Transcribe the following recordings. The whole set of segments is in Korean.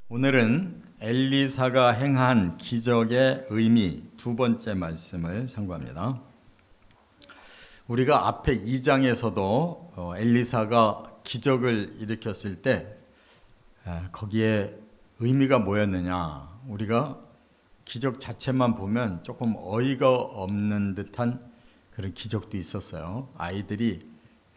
오늘은 엘리사가 행한 기적의 의미 두 번째 말씀을 상고합니다. 우리가 앞에 2장에서도 엘리사가 기적을 일으켰을 때 거기에 의미가 뭐였느냐, 우리가 기적 자체만 보면 조금 어이가 없는 듯한 그런 기적도 있었어요. 아이들이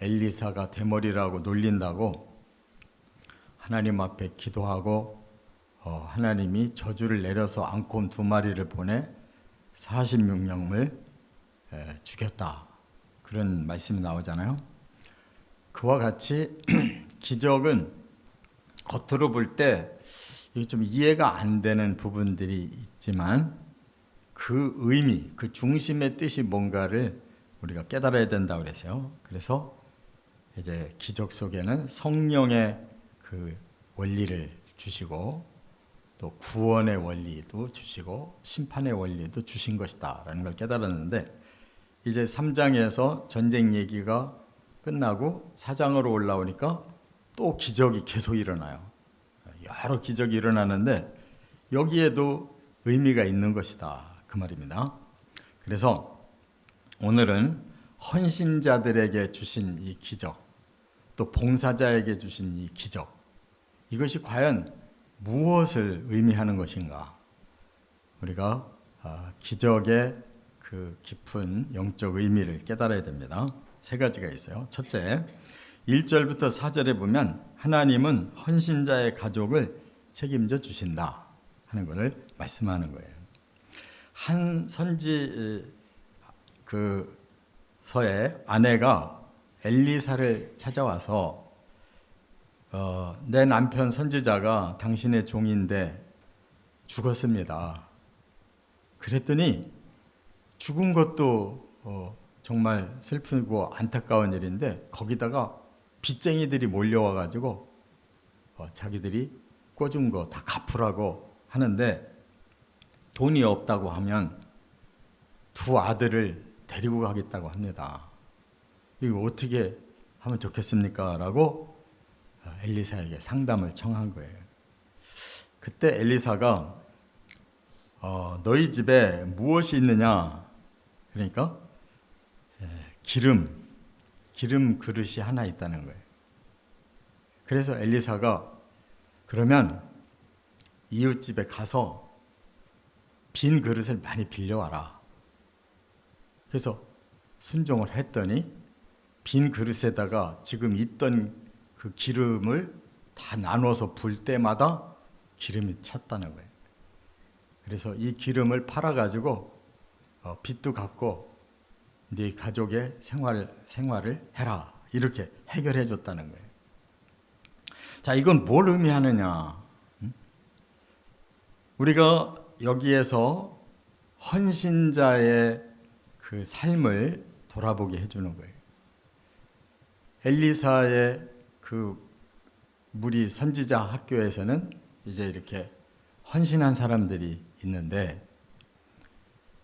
엘리사가 대머리라고 놀린다고 하나님 앞에 기도하고 하나님이 저주를 내려서 앙콤 2마리를 보내 46명을 죽였다, 그런 말씀이 나오잖아요. 그와 같이 기적은 겉으로 볼 때 좀 이해가 안 되는 부분들이 있지만 그 의미, 그 중심의 뜻이 뭔가를 우리가 깨달아야 된다고 그랬어요. 그래서 이제 기적 속에는 성령의 그 원리를 주시고 또 구원의 원리도 주시고 심판의 원리도 주신 것이다 라는 걸 깨달았는데, 이제 3장에서 전쟁 얘기가 끝나고 4장으로 올라오니까 또 기적이 계속 일어나요. 여러 기적이 일어나는데 여기에도 의미가 있는 것이다, 그 말입니다. 그래서 오늘은 헌신자들에게 주신 이 기적, 또 봉사자에게 주신 이 기적, 이것이 과연 무엇을 의미하는 것인가? 우리가 기적의 그 깊은 영적 의미를 깨달아야 됩니다. 3가지가 있어요. 첫째, 1절부터 4절에 보면 하나님은 헌신자의 가족을 책임져 주신다 하는 것을 말씀하는 거예요. 한 선지 그 서의 아내가 엘리사를 찾아와서 내 남편 선지자가 당신의 종인데 죽었습니다. 그랬더니 죽은 것도 정말 슬프고 안타까운 일인데 거기다가 빚쟁이들이 몰려와가지고 자기들이 꿔준 거 다 갚으라고 하는데 돈이 없다고 하면 2 아들을 데리고 가겠다고 합니다. 이거 어떻게 하면 좋겠습니까? 라고 엘리사에게 상담을 청한 거예요. 그때 엘리사가 너희 집에 무엇이 있느냐? 그러니까 기름 그릇이 하나 있다는 거예요. 그래서 엘리사가 그러면 이웃집에 가서 빈 그릇을 많이 빌려와라. 그래서 순종을 했더니 빈 그릇에다가 지금 있던 그 기름을 다 나눠서 불 때마다 기름이 찼다는 거예요. 그래서 이 기름을 팔아가지고 빚도 갚고 네 가족의 생활을 해라, 이렇게 해결해 줬다는 거예요. 자, 이건 뭘 의미하느냐? 우리가 여기에서 헌신자의 그 삶을 돌아보게 해주는 거예요. 엘리사의 그 무리 선지자 학교에서는 이제 이렇게 헌신한 사람들이 있는데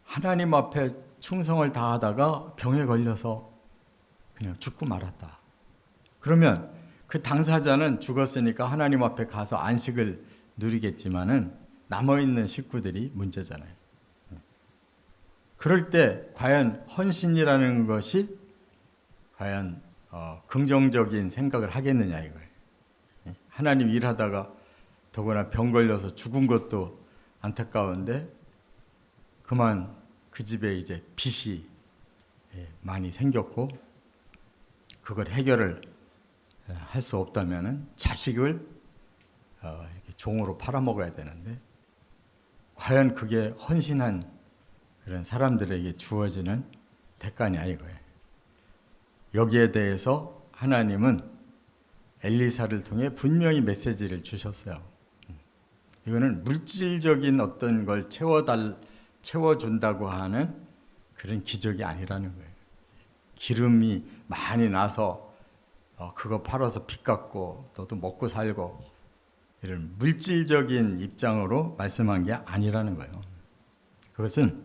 하나님 앞에 충성을 다하다가 병에 걸려서 그냥 죽고 말았다. 그러면 그 당사자는 죽었으니까 하나님 앞에 가서 안식을 누리겠지만은 남아있는 식구들이 문제잖아요. 그럴 때 과연 헌신이라는 것이 과연 긍정적인 생각을 하겠느냐 이거예요. 하나님 일하다가 더구나 병 걸려서 죽은 것도 안타까운데 그만 그 집에 이제 빚이 많이 생겼고 그걸 해결을 할 수 없다면은 자식을 이렇게 종으로 팔아먹어야 되는데 과연 그게 헌신한 그런 사람들에게 주어지는 대가냐 이거예요. 여기에 대해서 하나님은 엘리사를 통해 분명히 메시지를 주셨어요. 이거는 물질적인 어떤 걸 채워준다고 하는 그런 기적이 아니라는 거예요. 기름이 많이 나서 그거 팔아서 빚 갚고 너도 먹고 살고 이런 물질적인 입장으로 말씀한 게 아니라는 거예요. 그것은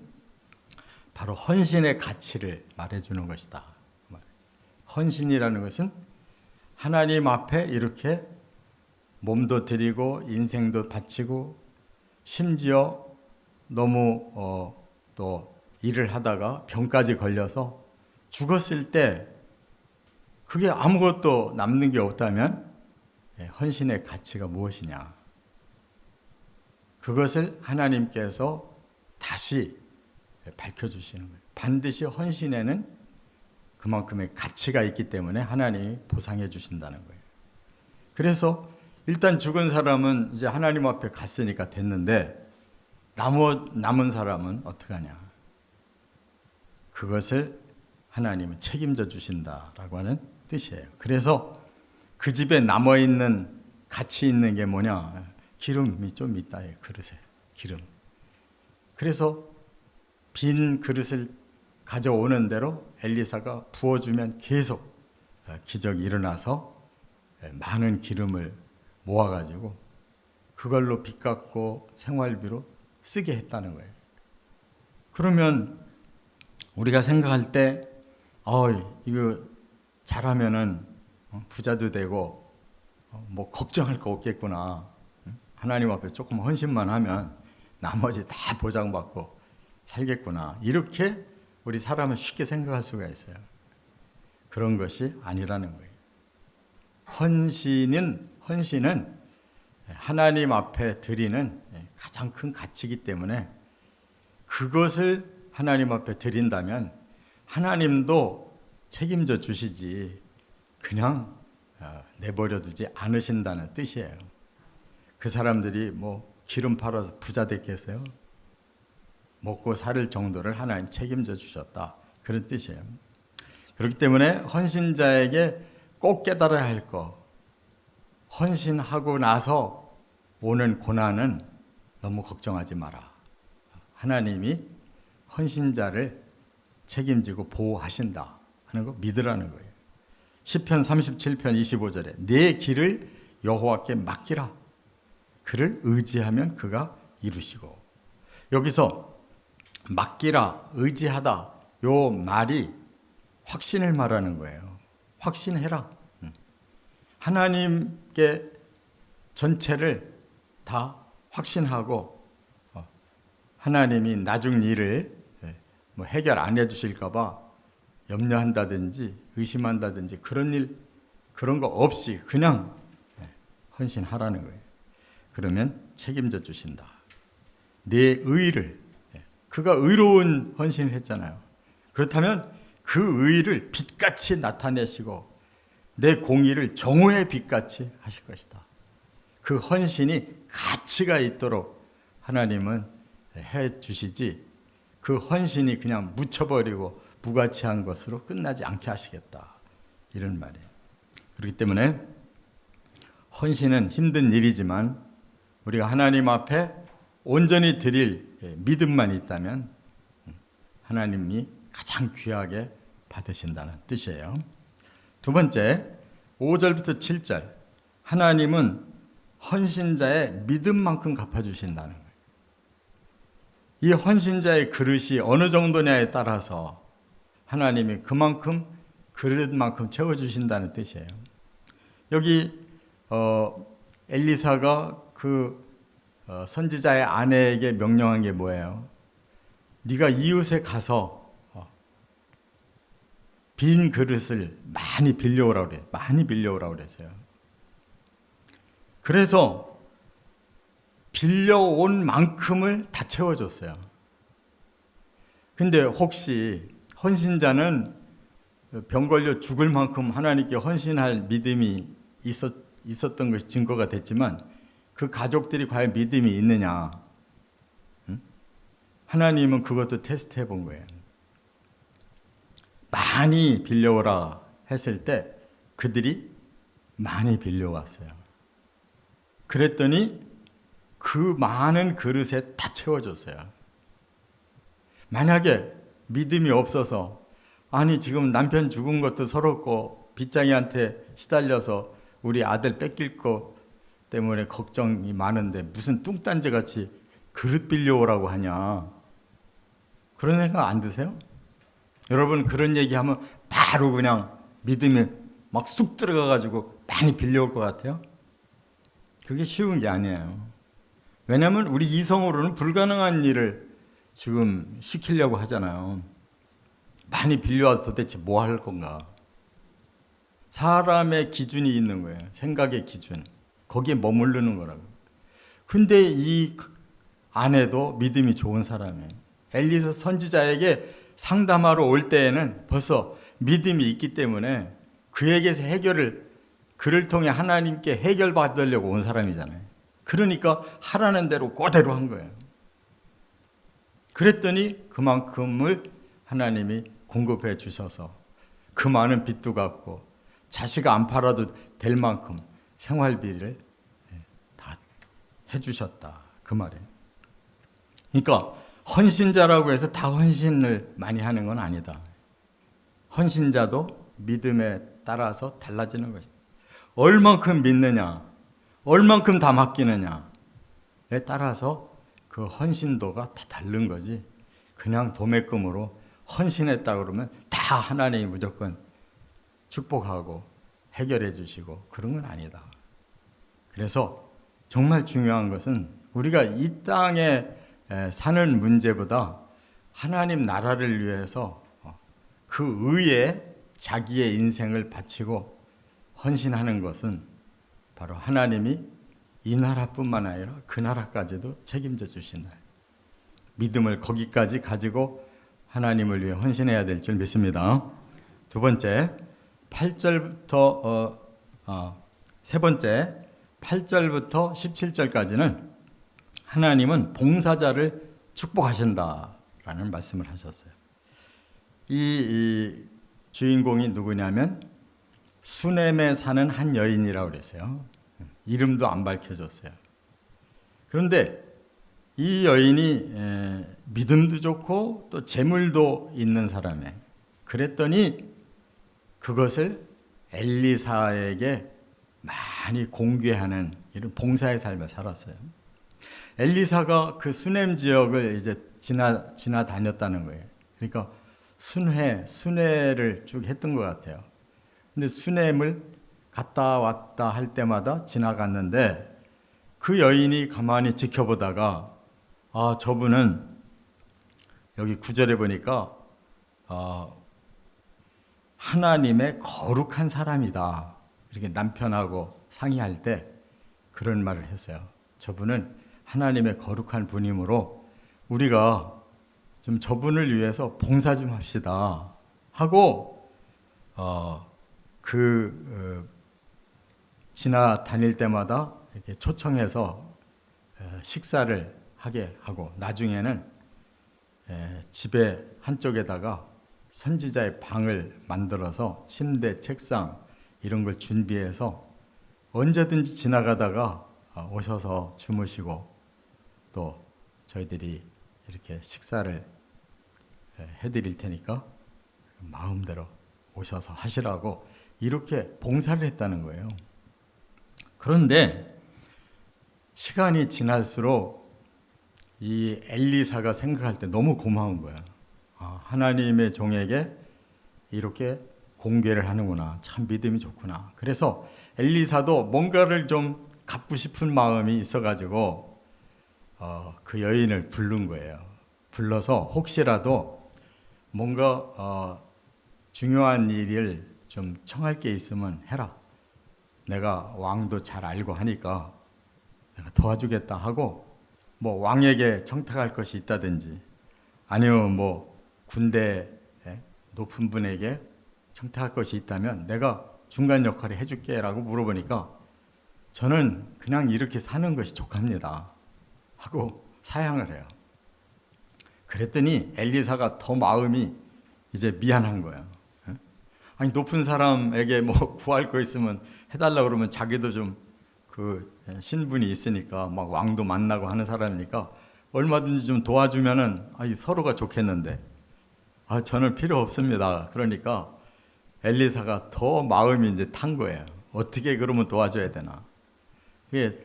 바로 헌신의 가치를 말해주는 것이다. 헌신이라는 것은 하나님 앞에 이렇게 몸도 드리고 인생도 바치고 심지어 너무 또 일을 하다가 병까지 걸려서 죽었을 때 그게 아무것도 남는 게 없다면 헌신의 가치가 무엇이냐? 그것을 하나님께서 다시 밝혀주시는 거예요. 반드시 헌신에는 그만큼의 가치가 있기 때문에 하나님이 보상해 주신다는 거예요. 그래서 일단 죽은 사람은 이제 하나님 앞에 갔으니까 됐는데 남은 사람은 어떻게 하냐? 그것을 하나님은 책임져 주신다라고 하는 뜻이에요. 그래서 그 집에 남아있는 가치 있는 게 뭐냐? 기름이 좀 있다. 그릇에 기름. 그래서 빈 그릇을 가져오는 대로 엘리사가 부어주면 계속 기적이 일어나서 많은 기름을 모아가지고 그걸로 빚 갚고 생활비로 쓰게 했다는 거예요. 그러면 우리가 생각할 때 이거 잘하면은 부자도 되고 뭐 걱정할 거 없겠구나. 하나님 앞에 조금 헌신만 하면 나머지 다 보장받고 살겠구나. 이렇게 우리 사람은 쉽게 생각할 수가 있어요. 그런 것이 아니라는 거예요. 헌신은 하나님 앞에 드리는 가장 큰 가치이기 때문에 그것을 하나님 앞에 드린다면 하나님도 책임져 주시지 그냥 내버려 두지 않으신다는 뜻이에요. 그 사람들이 뭐 기름 팔아서 부자 됐겠어요? 먹고 살 정도를 하나님 책임져 주셨다. 그런 뜻이에요. 그렇기 때문에 헌신자에게 꼭 깨달아야 할 거, 헌신하고 나서 오는 고난은 너무 걱정하지 마라. 하나님이 헌신자를 책임지고 보호하신다 하는 거 믿으라는 거예요. 시편 37편 25절에 내 길을 여호와께 맡기라. 그를 의지하면 그가 이루시고. 여기서 맡기라, 의지하다 요 말이 확신을 말하는 거예요. 확신해라. 하나님께 전체를 다 확신하고 하나님이 나중 일을 뭐 해결 안 해주실까 봐 염려한다든지 의심한다든지 그런 거 없이 그냥 헌신하라는 거예요. 그러면 책임져 주신다. 내 의를, 그가 의로운 헌신을 했잖아요. 그렇다면 그 의를 빛같이 나타내시고 내 공의를 정오의 빛같이 하실 것이다. 그 헌신이 가치가 있도록 하나님은 해 주시지 그 헌신이 그냥 묻혀버리고 무가치한 것으로 끝나지 않게 하시겠다. 이런 말이에요. 그렇기 때문에 헌신은 힘든 일이지만 우리가 하나님 앞에 온전히 드릴 믿음만 있다면 하나님이 가장 귀하게 받으신다는 뜻이에요. 두 번째, 5절부터 7절. 하나님은 헌신자의 믿음만큼 갚아주신다는 거예요. 이 헌신자의 그릇이 어느 정도냐에 따라서 하나님이 그만큼 그릇만큼 채워주신다는 뜻이에요. 여기 엘리사가 그 선지자의 아내에게 명령한 게 뭐예요? 네가 이웃에 가서 빈 그릇을 많이 빌려오라고 그래요. 많이 빌려오라고 그랬어요. 그래서 빌려온 만큼을 다 채워줬어요. 근데 혹시 헌신자는 병 걸려 죽을 만큼 하나님께 헌신할 믿음이 있었던 것이 증거가 됐지만 그 가족들이 과연 믿음이 있느냐? 하나님은 그것도 테스트해 본 거예요. 많이 빌려오라 했을 때 그들이 많이 빌려왔어요. 그랬더니 그 많은 그릇에 다 채워줬어요. 만약에 믿음이 없어서 아니 지금 남편 죽은 것도 서럽고 빚쟁이한테 시달려서 우리 아들 뺏길 거 때문에 걱정이 많은데 무슨 뚱딴지같이 그릇 빌려오라고 하냐. 그런 생각 안 드세요? 여러분 그런 얘기하면 바로 그냥 믿음이 막 쑥 들어가가지고 많이 빌려올 것 같아요? 그게 쉬운 게 아니에요. 왜냐하면 우리 이성으로는 불가능한 일을 지금 시키려고 하잖아요. 많이 빌려와서 도대체 뭐 할 건가? 사람의 기준이 있는 거예요. 생각의 기준. 거기에 머무르는 거라고. 근데 이 아내도 믿음이 좋은 사람이에요. 엘리사 선지자에게 상담하러 올 때에는 벌써 믿음이 있기 때문에 그에게서 그를 통해 하나님께 해결받으려고 온 사람이잖아요. 그러니까 하라는 대로 그대로 한 거예요. 그랬더니 그만큼을 하나님이 공급해 주셔서 그 많은 빚도 갚고 자식 안 팔아도 될 만큼 생활비를 다 해주셨다. 그 말이에요. 그러니까 헌신자라고 해서 다 헌신을 많이 하는 건 아니다. 헌신자도 믿음에 따라서 달라지는 것이다. 얼만큼 믿느냐, 얼만큼 다 맡기느냐에 따라서 그 헌신도가 다 다른 거지. 그냥 도매금으로 헌신했다 그러면 다 하나님이 무조건 축복하고 해결해 주시고 그런 건 아니다. 그래서 정말 중요한 것은 우리가 이 땅에 사는 문제보다 하나님 나라를 위해서 그 의에 자기의 인생을 바치고 헌신하는 것은 바로 하나님이 이 나라뿐만 아니라 그 나라까지도 책임져 주신다. 믿음을 거기까지 가지고 하나님을 위해 헌신해야 될 줄 믿습니다. 두 번째, 8절부터 세 번째 8절부터 17절까지는 하나님은 봉사자를 축복하신다라는 말씀을 하셨어요. 이 주인공이 누구냐면 수넴에 사는 한 여인이라고 그랬어요. 이름도 안 밝혀졌어요. 그런데 이 여인이 믿음도 좋고 또 재물도 있는 사람이에요. 그랬더니 그것을 엘리사에게 많이 공개하는 이런 봉사의 삶을 살았어요. 엘리사가 그 수넴 지역을 이제 지나다녔다는 거예요. 그러니까 순회를 쭉 했던 것 같아요. 근데 수넴을 갔다 왔다 할 때마다 지나갔는데 그 여인이 가만히 지켜보다가 저분은 여기 9절에 보니까 하나님의 거룩한 사람이다. 이렇게 남편하고 상의할 때 그런 말을 했어요. 저분은 하나님의 거룩한 분이므로 우리가 좀 저분을 위해서 봉사 좀 합시다 하고 지나다닐 때마다 이렇게 초청해서 식사를 하게 하고 나중에는 집에 한쪽에다가 선지자의 방을 만들어서 침대, 책상 이런 걸 준비해서 언제든지 지나가다가 오셔서 주무시고 또 저희들이 이렇게 식사를 해드릴 테니까 마음대로 오셔서 하시라고 이렇게 봉사를 했다는 거예요. 그런데 시간이 지날수록 이 엘리사가 생각할 때 너무 고마운 거야. 하나님의 종에게 이렇게 공개를 하는구나. 참 믿음이 좋구나. 그래서 엘리사도 뭔가를 좀 갚고 싶은 마음이 있어가지고 그 여인을 부른 거예요. 불러서 혹시라도 뭔가 중요한 일을 좀 청할 게 있으면 해라. 내가 왕도 잘 알고 하니까 내가 도와주겠다 하고 뭐 왕에게 청탁할 것이 있다든지 아니면 뭐 군대 높은 분에게 청탁할 것이 있다면 내가 중간 역할을 해줄게 라고 물어보니까 저는 그냥 이렇게 사는 것이 족합니다 하고 사양을 해요. 그랬더니 엘리사가 더 마음이 이제 미안한 거예요. 아니 높은 사람에게 뭐 구할 거 있으면 해달라 그러면 자기도 좀 그 신분이 있으니까 막 왕도 만나고 하는 사람이니까 얼마든지 좀 도와주면은 서로가 좋겠는데 저는 필요 없습니다. 그러니까 엘리사가 더 마음이 이제 탄 거예요. 어떻게 그러면 도와줘야 되나. 그게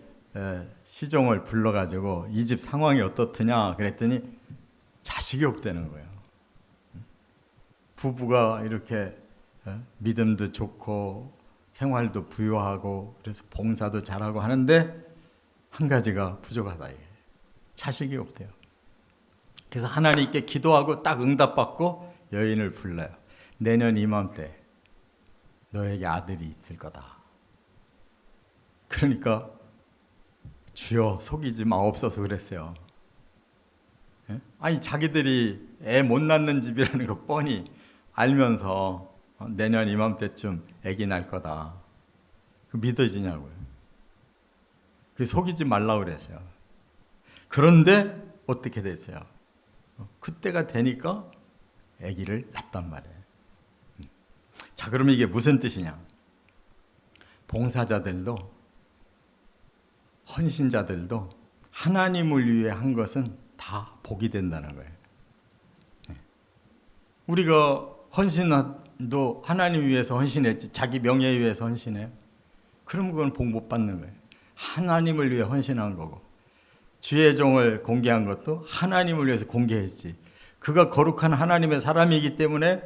시종을 불러가지고 이 집 상황이 어떻느냐 그랬더니 자식이 없다는 거예요. 부부가 이렇게 믿음도 좋고 생활도 부유하고 그래서 봉사도 잘하고 하는데 한 가지가 부족하다. 이게. 자식이 없대요. 그래서 하나님께 기도하고 딱 응답받고 여인을 불러요. 내년 이맘때 너에게 아들이 있을 거다. 그러니까 주여 속이지 마옵소서 그랬어요. 예? 아니 자기들이 애 못 낳는 집이라는 거 뻔히 알면서 내년 이맘때쯤 애기 날 거다. 믿어지냐고요. 속이지 말라고 그랬어요. 그런데 어떻게 됐어요? 그때가 되니까 아기를 낳단 말이에요. 자, 그러면 이게 무슨 뜻이냐? 봉사자들도 헌신자들도 하나님을 위해 한 것은 다 복이 된다는 거예요. 우리가 헌신도 하나님 위해서 헌신했지 자기 명예 위해서 헌신해요? 그럼 그건 복 못 받는 거예요. 하나님을 위해 헌신한 거고 주의 종을 공개한 것도 하나님을 위해서 공개했지. 그가 거룩한 하나님의 사람이기 때문에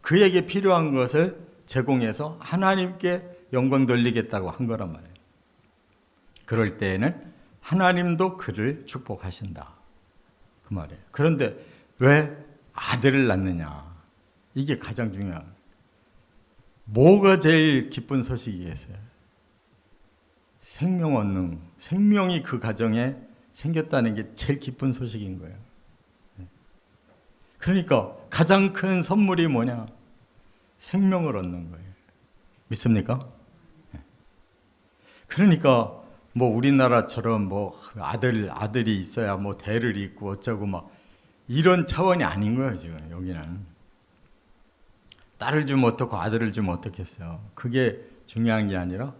그에게 필요한 것을 제공해서 하나님께 영광 돌리겠다고 한 거란 말이에요. 그럴 때에는 하나님도 그를 축복하신다. 그 말이에요. 그런데 왜 아들을 낳느냐? 이게 가장 중요한 거예요. 뭐가 제일 기쁜 소식이겠어요? 생명 얻는, 생명이 그 가정에 생겼다는 게 제일 기쁜 소식인 거예요. 그러니까 가장 큰 선물이 뭐냐? 생명을 얻는 거예요. 믿습니까? 그러니까 뭐 우리나라처럼 뭐 아들이 있어야 뭐 대를 잇고 어쩌고 막 이런 차원이 아닌 거예요. 지금 여기는 딸을 주면 어떻고 아들을 주면 어떻겠어요. 그게 중요한 게 아니라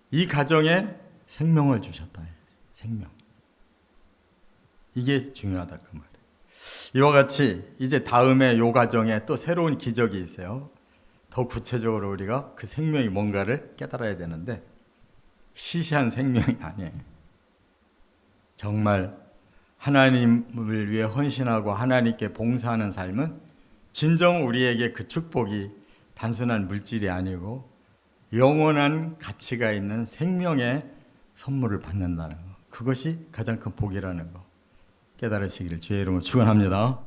이 가정에 생명을 주셨다. 생명. 이게 중요하다 그 말이에요. 이와 같이 이제 다음에 요 가정에 또 새로운 기적이 있어요. 더 구체적으로 우리가 그 생명이 뭔가를 깨달아야 되는데 시시한 생명이 아니에요. 정말 하나님을 위해 헌신하고 하나님께 봉사하는 삶은 진정 우리에게 그 축복이 단순한 물질이 아니고 영원한 가치가 있는 생명의 선물을 받는다는 것. 그것이 가장 큰 복이라는 것. 깨달으시기를 주의 이름으로 축원합니다.